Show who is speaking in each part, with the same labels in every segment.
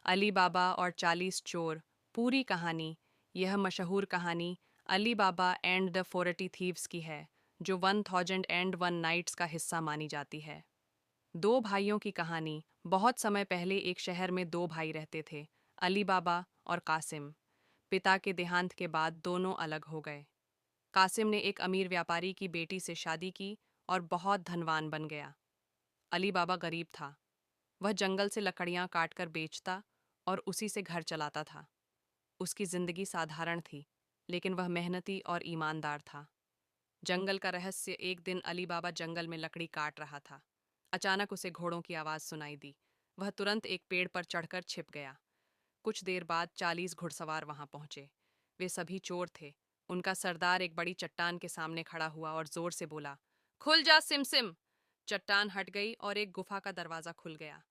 Speaker 1: अली बाबा और 40 चोर। पूरी कहानी। यह मशहूर कहानी अली बाबा एंड द 40 थीव्स की है, जो 1001 नाइट्स का हिस्सा मानी जाती है। दो भाइयों की कहानी। बहुत समय पहले एक शहर में दो भाई रहते थे, अली बाबा और कासिम। पिता के देहांत के बाद दोनों अलग हो गए। कासिम ने एक अमीर व्यापारी की बेटी से शादी की और बहुत धनवान बन गया। अली बाबा गरीब था। वह जंगल से लकड़ियां काटकर बेचता और उसी से घर चलाता था। उसकी जिंदगी साधारण थी, लेकिन वह मेहनती और ईमानदार था। जंगल का रहस्य। एक दिन अली बाबा जंगल में लकड़ी काट रहा था। अचानक उसे घोड़ों की आवाज सुनाई दी। वह तुरंत एक पेड़ पर चढ़कर छिप गया। कुछ देर बाद 40 घुड़सवार वहां पहुंचे। वे सभी चोर थे। उनका सरदार एक बड़ी चट्टान के सामने खड़ा हुआ और जोर से बोला, खुल जा सिमसिम। चट्टान हट गई और एक गुफा का दरवाजा खुल गया।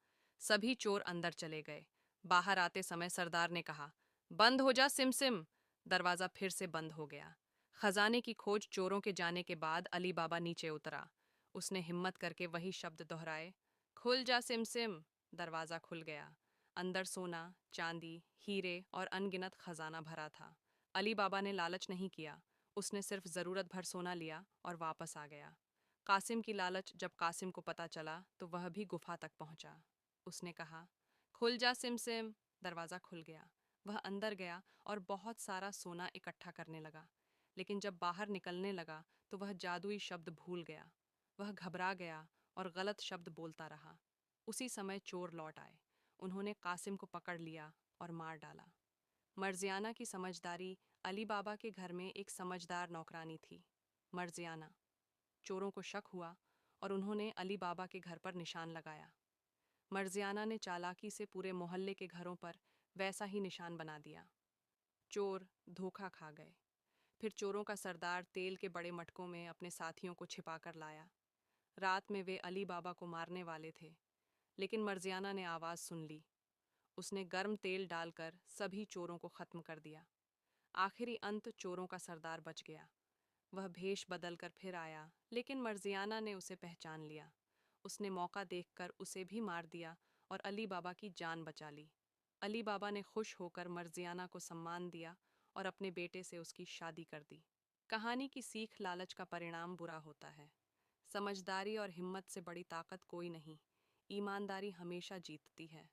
Speaker 1: सभी चोर अंदर चले गए। बाहर आते समय सरदार ने कहा, बंद हो जा सिमसिम। दरवाजा फिर से बंद हो गया। खजाने की खोज चोरों के जाने के बाद अली बाबा नीचे उतरा। उसने हिम्मत करके वही शब्द दोहराए, खुल जा सिमसिम। दरवाजा खुल गया। अंदर सोना, चांदी, हीरे और अनगिनत खजाना भरा था। अली बाबा ने लालच नहीं किया। उसने सिर्फ जरूरत भर सोना लिया और वापस आ गया। कासिम की लालच। जब कासिम को पता चला तो वह भी गुफा तक पहुंचा। उसने कहा, खुल जा सिमसिम। दरवाजा खुल गया। वह अंदर गया और बहुत सारा सोना इकट्ठा करने लगा। लेकिन जब बाहर निकलने लगा तो वह जादुई शब्द भूल गया। वह घबरा गया और गलत शब्द बोलता रहा। उसी समय चोर लौट आए। उन्होंने कासिम को पकड़ लिया और मार डाला। मर्जियाना की समझदारी। अली बाबा के घर में एक समझदार नौकरानी थी, मर्जियाना। चोरों को शक हुआ और उन्होंने अली बाबा के घर पर निशान लगाया। मर्जियाना ने चालाकी से पूरे मोहल्ले के घरों पर वैसा ही निशान बना दिया। चोर धोखा खा गए। फिर चोरों का सरदार तेल के बड़े मटकों में अपने साथियों को छिपा कर लाया। रात में वे अली बाबा को मारने वाले थे, लेकिन मर्जियाना ने आवाज़ सुन ली। उसने गर्म तेल डालकर सभी चोरों को खत्म कर दिया। आखिरी अंत चोरों का सरदार बच गया। वह भेष बदलकर फिर आया, लेकिन मर्जियाना ने उसे पहचान लिया। उसने मौका देखकर उसे भी मार दिया और अली बाबा की जान बचा ली। अली बाबा ने खुश होकर मर्जियाना को सम्मान दिया और अपने बेटे से उसकी शादी कर दी। कहानी की सीख। लालच का परिणाम बुरा होता है। समझदारी और हिम्मत से बड़ी ताकत कोई नहीं। ईमानदारी हमेशा जीतती है।